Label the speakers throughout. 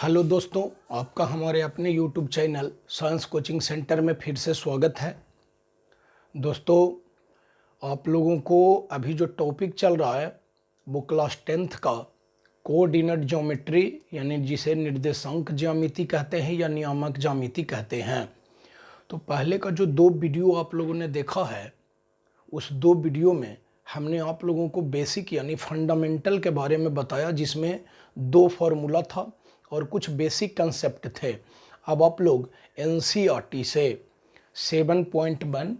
Speaker 1: Hello दोस्तों, आपका हमारे अपने YouTube channel science coaching centre में फिर से स्वागत है। दोस्तों, आप लोगों को अभी जो टॉपिक चल रहा है वो क्लास 10th का कोऑर्डिनेट ज्योमेट्री यानी जिसे निर्देशांक ज्यामिति कहते हैं या नियामक ज्यामिति कहते हैं। तो पहले का जो 2 वीडियो आप लोगों ने देखा है उस 2 वीडियो में हमने आप लोगों को बेसिक यानी फंडामेंटल के बारे में बताया, जिसमें 2 फॉर्मूला था और कुछ बेसिक कंसेप्ट थे। अब आप लोग एनसीईआरटी से 7.1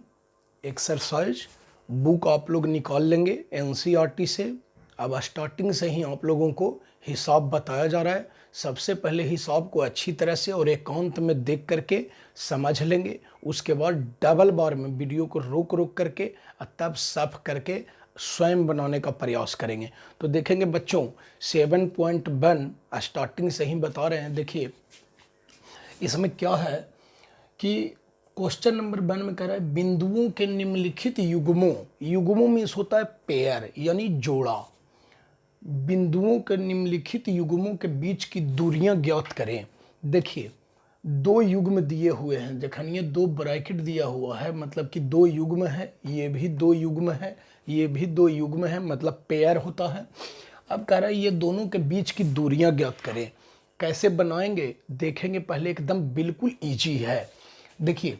Speaker 1: एक्सरसाइज बुक आप लोग निकाल लेंगे एनसीईआरटी से। अब स्टार्टिंग से ही आप लोगों को हिसाब बताया जा रहा है। सबसे पहले हिसाब को अच्छी तरह से और एकांत में देख करके समझ लेंगे, उसके बाद डबल बार में वीडियो को रोक रोक करके तब साफ करके स्वयं बनाने का प्रयास करेंगे। तो देखेंगे बच्चों, 7.1 स्टार्टिंग से ही बता रहे हैं। देखिए इसमें क्या है कि क्वेश्चन नंबर 1 में कह रहा है बिंदुओं के निम्नलिखित युग्मों मीन्स होता है पेयर यानी जोड़ा। बिंदुओं के निम्नलिखित युग्मों के बीच की दूरियां ज्ञात करें। देखिए 2 युग्म दिए हुए हैं, देखनिए 2 ब्रैकेट दिया हुआ है, मतलब कि 2 युग्म है, ये भी 2 युग्म है, ये भी 2 युग्म है, मतलब पेयर होता है। अब कह रहा है ये दोनों के बीच की दूरियां ज्ञात करें। कैसे बनाएंगे देखेंगे, पहले एकदम बिल्कुल इजी है। देखिए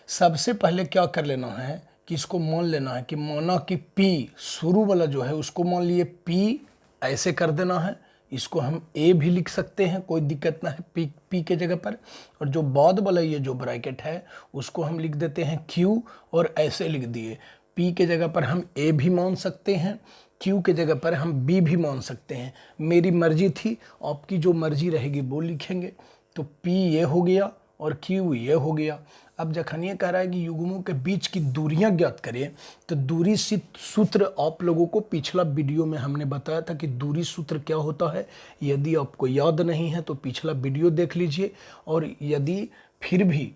Speaker 1: सबसे पहले क्या कर लेना है कि इसको मान लेना है कि माना कि P शुरू वाला जो है उसको मान लिए P, ऐसे कर देना है। इसको हम A भी लिख सकते हैं, कोई दिक्कत ना है P के जगह पर। और जो बाद वाला ये जो ब्रैकेट है उसको हम लिख देते हैं Q और ऐसे लिख दिए। P के जगह पर हम A भी मान सकते हैं, Q के जगह पर हम B भी मान सकते हैं। मेरी मर्जी थी, आपकी जो मर्जी रहेगी वो लिखेंगे। तो P ये हो गया और Q ये हो गया। अब जखन ये कह रहा है कि युग्मों के बीच की दूरियां ज्ञात करें, तो दूरी सूत्र आप लोगों को पिछला वीडियो में हमने बताया था कि दूरी सूत्र क्या होता है। यदि आपको याद नहीं है तो पिछला वीडियो देख लीजिए। और यदि फिर भी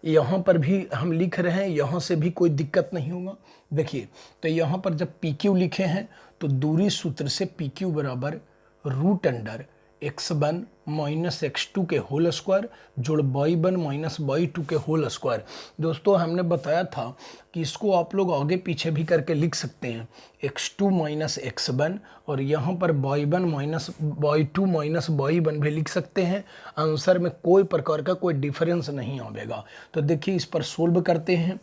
Speaker 1: यहाँ पर भी हम लिख रहे हैं, यहाँ से भी कोई दिक्कत नहीं होगा। देखिए तो यहाँ पर जब PQ लिखे हैं तो दूरी सूत्र से PQ बराबर √अंडर x1 माइनस x2 के होल स्क्वायर जोड़ y1 माइनस y2 के होल स्क्वायर। दोस्तों हमने बताया था कि इसको आप लोग आगे पीछे भी करके लिख सकते हैं, x2 माइनस x1 और यहाँ पर y1 minus y2 minus y1 भी लिख सकते हैं। आंसर में कोई प्रकार का कोई डिफरेंस नहीं आएगा। तो देखिए इस पर सोल्व करते हैं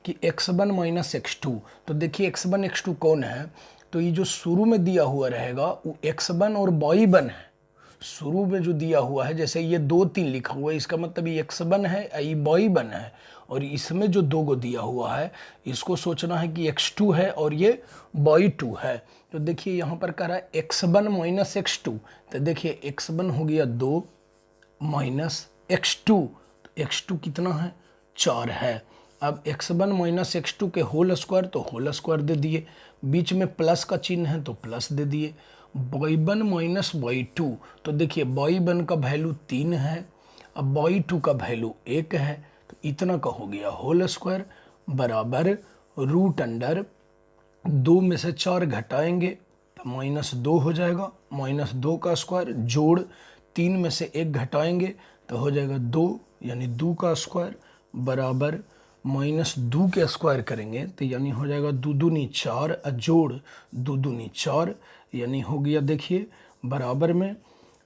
Speaker 1: कि x1 माइनस x2। तो देखिए x1 x2 कौन है, तो ये जो शुरू में दिया हुआ रहेगा वो x1 और y1 है। शुरू में जो दिया हुआ है, जैसे ये 2 3 लिखा हुआ है, इसका मतलब ये x1 है, ये y1 है। और इसमें जो 2 को दिया हुआ है इसको सोचना है कि x2 है और ये y2 है। तो देखिए यहाँ पर कह रहा है x1 माइनस x2। तो देखिए x1 हो गया 2 माइनस x2, तो x2 कितना है 4 है। अब x1 माइनस x2 के होल स्क्वायर, तो होल स्क्वायर दे दिए, बीच में प्लस का चिन्ह है तो प्लस दे दिए। y1 माइनस y2, तो देखिए y1 का वैल्यू 3 है, अब y2 का वैल्यू 1 है, तो इतना का हो गया होल स्क्वायर बराबर √अंडर 2 में से 4 घटाएंगे तो -2 हो जाएगा, -2 का स्क्वायर जोड़ 3 में से 1 घटाएंगे तो हो जाएगा 2 यानी 2 का स्क्वायर बराबर -2 के स्क्वायर करेंगे तो यानी हो जाएगा 2 दूनी 4 जोड़ 2 दूनी 4 यानी हो गया देखिए बराबर में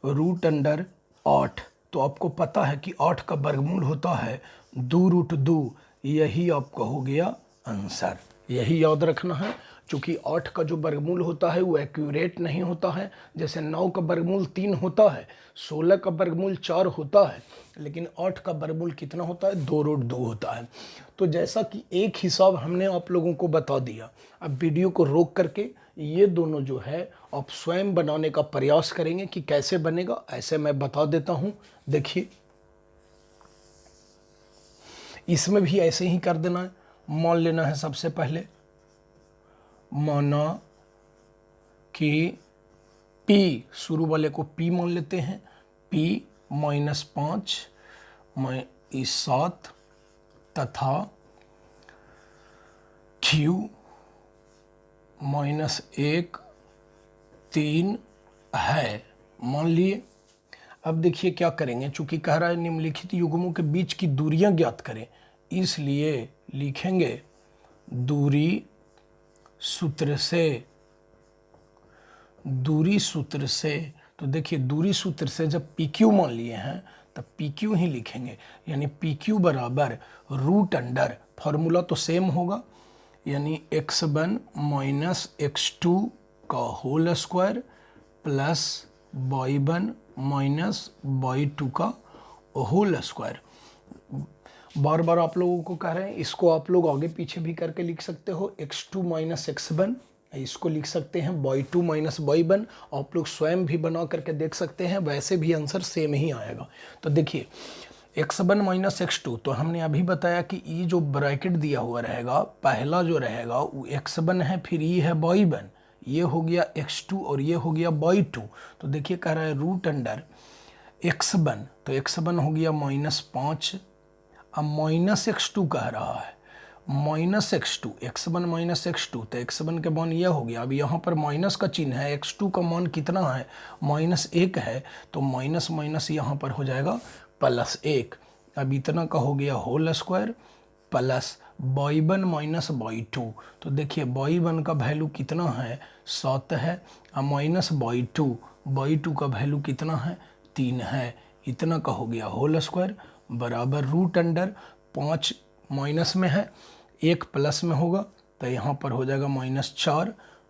Speaker 1: √अंडर 8। तो आपको पता है कि 8 का वर्गमूल होता है 2√2, यही आपका हो गया आंसर। यही याद रखना है, क्योंकि 8 का जो वर्गमूल होता है वो एक्यूरेट नहीं होता है। जैसे 9 का वर्गमूल 3 होता है, 16 का वर्गमूल 4 होता है, लेकिन 8 का वर्गमूल कितना होता है 2√2 होता है। तो जैसा कि एक हिसाब हमने आप लोगों को बता दिया, अब वीडियो को रोक करके ये दोनों जो है आप स्वयं बनाने का प्रयास करेंगे कि कैसे बनेगा, ऐसे मैं बता देता हूँ। देखिए इसमें भी ऐसे ही कर देना है। मान लेना है सबसे पहले, माना कि P शुरू वाले को P मान लेते हैं, P -5 7 तथा Q -1 3 है, मान लिए। अब देखिए क्या करेंगे, चूंकि कह रहा है निम्नलिखित युग्मों के बीच की दूरियां ज्ञात करें, इसलिए लिखेंगे दूरी सूत्र से। दूरी सूत्र से, तो देखिए दूरी सूत्र से जब पी क्यू मान लिए हैं तब पी क्यू ही लिखेंगे, यानी पी क्यू बराबर रूट अंडर, फॉर्मूला तो सेम होगा, यानी x1 माइनस x2 का whole square plus y1 minus y2 का होल स्क्वायर। बार बार आप लोगों को कह रहे हैं, इसको आप लोग आगे पीछे भी करके लिख सकते हो, x2 माइनस x1, इसको लिख सकते हैं y2 माइनस y1, आप लोग स्वयं भी बना करके देख सकते हैं, वैसे भी आंसर सेम ही आएगा। तो देखिए x1 माइनस x2, तो हमने अभी बताया कि ये जो ब्रैकेट दिया हुआ रहेगा, पहला जो रहेगा वो x1 है, फिर ये है y1, ये हो गया x2 और ये हो गया y2। तो देखिए कह रहा है रूट अंडर x1, तो x1 हो गया -5, अब माइनस x2 कह रहा है, minus x2, x1 minus x2, तो x1 का मान यह हो गया। अब यहाँ पर माइनस का चिन्ह है, x2 का मान कितना है, -1 है, तो माइनस माइनस यहाँ पर हो जाएगा +1। अब इतना का हो गया whole square plus y1 minus y2, तो देखिए y1 का वैल्यू कितना है, 7 है, अब माइनस y2 का वैल्यू कितना है, 3 है, इतना का हो गया होल स्क्वायर बराबर रूट अंडर 5 माइनस में है, 1 प्लस में होगा, तो यहाँ पर हो जाएगा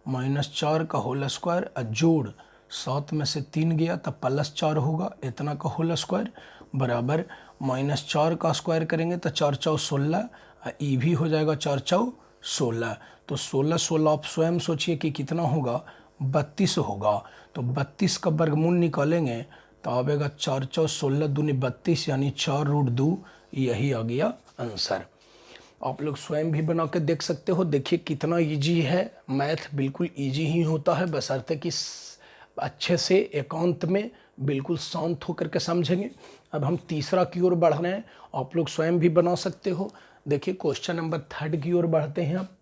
Speaker 1: -4 का होल स्क्वायर, जोड़ 7 में से 3 गया तब +4 होगा, इतना का होल स्क्वायर बराबर -4 का स्क्वायर करेंगे तो 4 चौ 16, ई भी हो जाएगा 4 चौ 16, तो 16 आप स्वयं सोचिए कि कितना होगा, 32 होगा। तो 32 का वर्गमूल निकालेंगे तो आएगा 4 चौ 16 दूनी 32, यानी 4√2, यही आ गया आंसर। आप लोग स्वयं भी बना के देख सकते हो। देखिए कितना इजी है, मैथ बिल्कुल इजी ही होता है, बशर्ते कि अच्छे से एकांत में बिल्कुल शांत होकर के समझेंगे। अब हम तीसरा की ओर बढ़ रहे हैं, आप लोग स्वयं भी बना सकते हो। देखिए क्वेश्चन नंबर 3 की ओर बढ़ते हैं। अब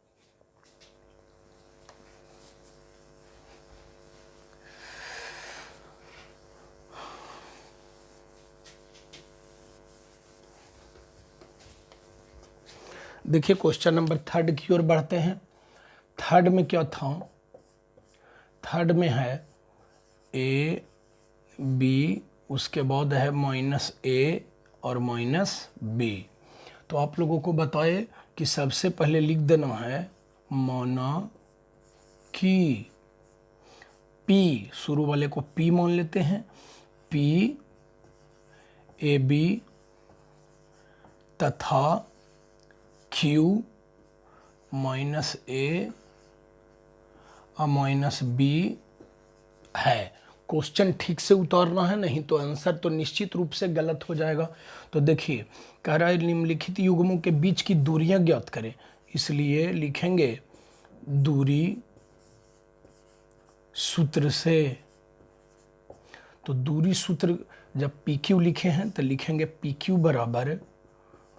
Speaker 1: देखिए क्वेश्चन नंबर 3 की ओर बढ़ते हैं। 3 में क्या था, 3 में है a b, उसके बाद है -a और -b। तो आप लोगों को बताए कि सबसे पहले लिख देना है माना कि p, शुरू वाले को p मान लेते हैं, p ab तथा q -a और -b है। क्वेश्चन ठीक से उतारना है, नहीं तो आंसर तो निश्चित रूप से गलत हो जाएगा। तो देखिए कह रहा है निम्नलिखित युग्मों के बीच की दूरियां ज्ञात करें, इसलिए लिखेंगे दूरी सूत्र से। तो दूरी सूत्र जब PQ लिखे हैं तो लिखेंगे PQ बराबर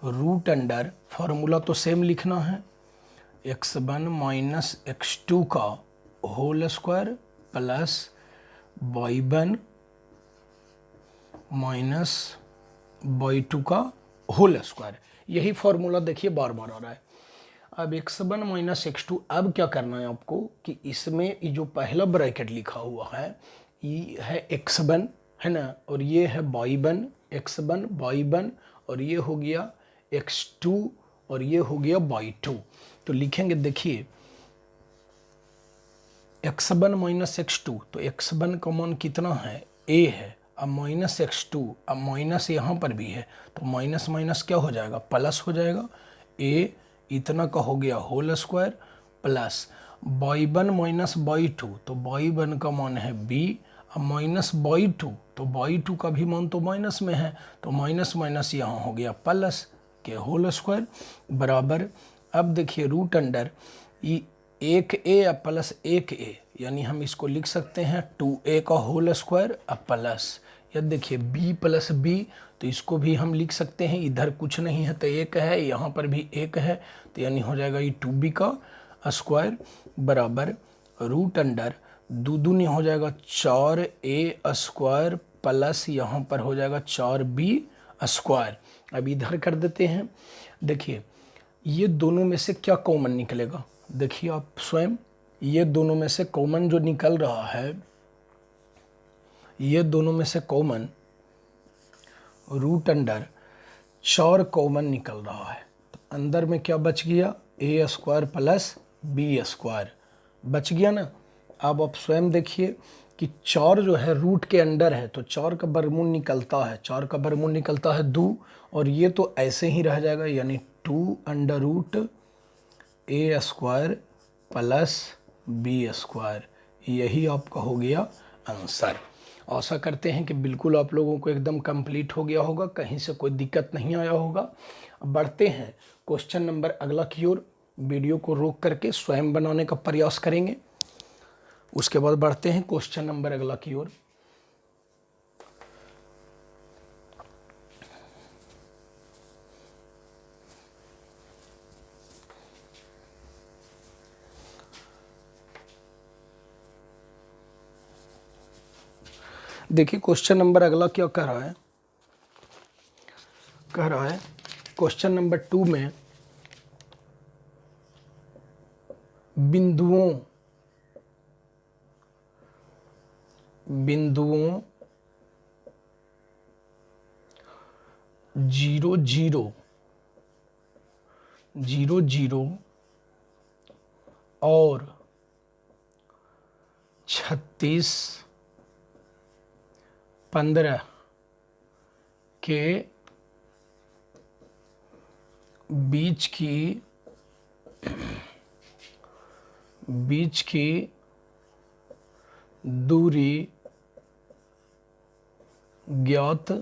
Speaker 1: रूट अंडर, फॉर्मूला तो सेम लिखना है, x1 माइनस x2 का whole square plus y1 minus y2 का होल स्क्वायर। यही फॉर्मूला देखिए बार बार आ रहा है। अब x1 माइनस x2, अब क्या करना है आपको कि इसमें ये जो पहला ब्रैकेट लिखा हुआ है ये है x1 है ना, और ये है y1, x1 y1, और ये हो गया x2 और ये हो गया y2। तो लिखेंगे देखिए x1 माइनस x2, तो x1 का मान कितना है, a है, अब माइनस x2, अब माइनस यहाँ पर भी है, तो माइनस माइनस क्या हो जाएगा, प्लस हो जाएगा, a इतना का हो गया whole square plus y1 minus y2, तो y1 का मान है b, अब माइनस y2, तो y2 का भी मान तो माइनस में है, तो माइनस माइनस यहाँ हो गया प्लस के होल स्क्वायर बराबर। अब देखिए रूट अंडर ये 1a प्लस 1a, यानी हम इसको लिख सकते हैं 2a का होल स्क्वायर अब प्लस, या देखिए b प्लस b, तो इसको भी हम लिख सकते हैं, इधर कुछ नहीं है तो 1 है, यहाँ पर भी 1 है, तो यानी हो जाएगा ये 2b का स्क्वायर बराबर रूट अंडर 2 दूनी हो जाएगा 4a स्क्वायर प्लस यहाँ पर हो जाएगा 4b²। अब इधर कर देते हैं। देखिए ये दोनों में से क्या कॉमन निकलेगा, देखिए आप स्वयं, ये दोनों में से कॉमन जो निकल रहा है, ये दोनों में से कॉमन √4 कॉमन निकल रहा है। तो अंदर में क्या बच गया, a² प्लस b² बच गया ना। अब आप स्वयं देखिए कि 4 जो है रूट के अंडर है, तो 4 का वर्गमूल निकलता है, 4 का वर्गमूल निकलता है 2, और ये तो ऐसे ही रह जाएगा, यानी 2√a² प्लस b²। यही आपका हो गया आंसर। आशा करते हैं कि बिल्कुल आप लोगों को एकदम कंप्लीट हो गया होगा, कहीं से कोई दिक्कत नहीं आया होगा। अब बढ़ते हैं क्वेश्चन नंबर अगला की ओर। वीडियो को रोक करके स्वयं बनाने का प्रयास करेंगे, उसके बाद बढ़ते हैं क्वेश्चन नंबर अगला की ओर। देखिए क्वेश्चन नंबर अगला क्या कह रहा है, क्वेश्चन नंबर 2 में बिंदुओं 0 0 और 36 15 के बीच की दूरी ज्ञात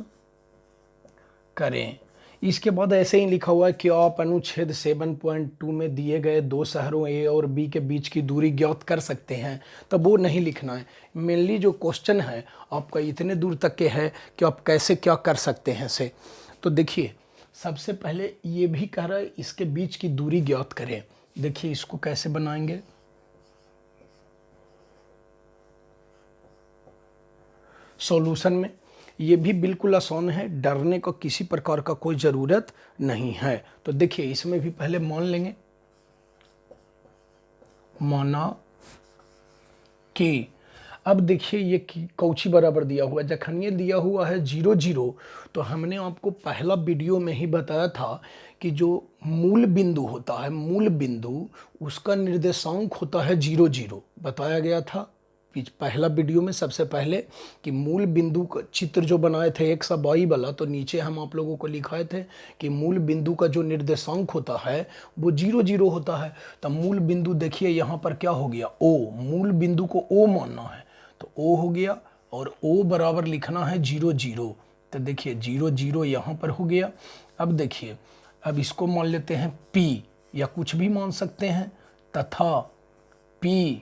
Speaker 1: करें। इसके बाद ऐसे ही लिखा हुआ है कि आप अनुच्छेद 7.2 में दिए गए दो शहरों ए और बी के बीच की दूरी ज्ञात कर सकते हैं। तब वो नहीं लिखना है, मेनली जो क्वेश्चन है आपका इतने दूर तक के है कि आप कैसे क्या कर सकते हैं से। तो देखिए सबसे पहले ये भी कह रहा है इसके बीच की दूरी ज्ञात करें। देखिए इसको कैसे बनाएंगे, सॉल्यूशन में ये भी बिल्कुल आसान है, डरने का किसी प्रकार का कोई ज़रूरत नहीं है। तो देखिए इसमें भी पहले मान लेंगे, माना कि अब देखिए ये कौची बराबर दिया हुआ है, जखन ये दिया हुआ है 0 0, तो हमने आपको पहला वीडियो में ही बताया था कि जो मूल बिंदु होता है, मूल बिंदु उसका निर्देशांक होता है 0 0, बताया गया था पहला वीडियो में सबसे पहले कि मूल बिंदु का चित्र जो बनाए थे x और y वाला, तो नीचे हम आप लोगों को लिखाए थे कि मूल बिंदु का जो निर्देशांक होता है वो 0 0 होता है। तो मूल बिंदु देखिए यहाँ पर क्या हो गया, o, मूल बिंदु को o मानना है तो o हो गया, और o बराबर लिखना है 0 0। तो देखिए 0 0 यहाँ पर हो गया। अब देखिए अब इसको मान लेते हैं p, या कुछ भी मान सकते हैं, तथा p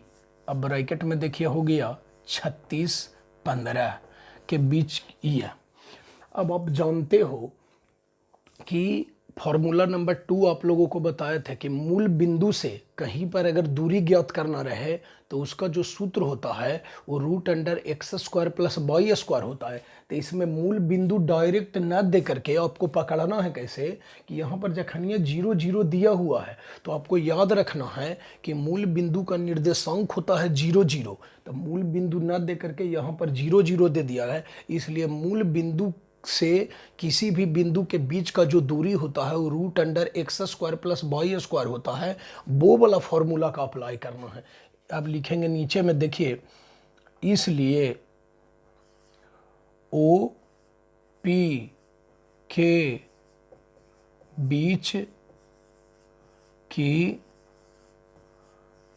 Speaker 1: अब ब्रैकेट में देखिए हो गया 36 15 के बीच ये। अब आप जानते हो कि फॉर्मूला नंबर 2 आप लोगों को बताया था कि मूल बिंदु से कहीं पर अगर दूरी ज्ञात करना रहे तो उसका जो सूत्र होता है वो √x² प्लस y² होता है। तो इसमें मूल बिंदु डायरेक्ट न दे करके आपको पकड़ना है कैसे कि यहाँ पर जखनिया 0 0 दिया हुआ है तो आपको याद रखना है कि मूल बिंदु का निर्देशांक होता है 0 0। तो मूल बिंदु न दे करके यहाँ पर 0 0 दे दिया है, इसलिए मूल बिंदु से किसी भी बिंदु के बीच का जो दूरी होता है वो √x² प्लस y² होता है। वो वाला फॉर्मूला का अप्लाई करना है। अब लिखेंगे नीचे में देखिए, इसलिए ओ पी के बीच की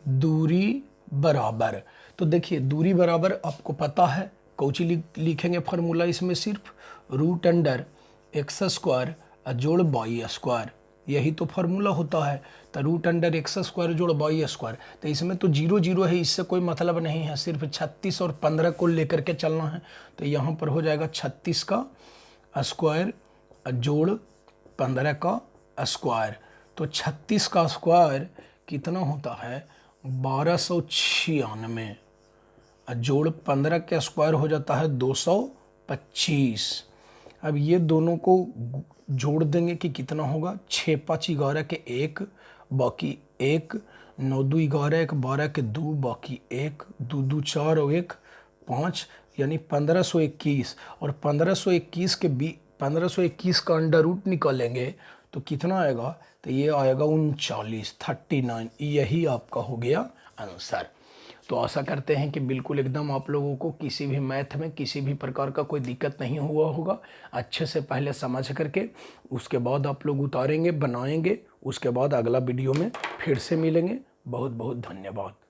Speaker 1: दूरी बराबर। तो देखिए दूरी बराबर आपको पता है, कौची लिखेंगे फॉर्मूला इसमें, सिर्फ √x² जोड़ y², यही तो फार्मूला होता है। तो √x² जोड़ y², तो इसमें तो 0 0 है, इससे कोई मतलब नहीं है, सिर्फ 36 और 15 को लेकर के चलना है। तो यहाँ पर हो जाएगा 36 का स्क्वायर जोड़ 15 का स्क्वायर। तो 36 का स्क्वायर कितना होता है 1296, जोड़ 15 के स्क्वायर हो जाता है 200 25। अब ये दोनों को जोड़ देंगे कि कितना होगा, 6 5 11 के 1 बाकी 1, 9 2 11 1 12 के 2 बाकी 1, 2 2 4 और 1 5, यानी 1521। और 1521 का अंडर रूट निकालेंगे तो कितना आएगा, तो ये आएगा 39, यही आपका हो गया आंसर। तो आशा करते हैं कि बिल्कुल एकदम आप लोगों को किसी भी मैथ में किसी भी प्रकार का कोई दिक्कत नहीं हुआ होगा। अच्छे से पहले समझ करके उसके बाद आप लोग उतारेंगे, बनाएंगे, उसके बाद अगला वीडियो में फिर से मिलेंगे। बहुत बहुत धन्यवाद।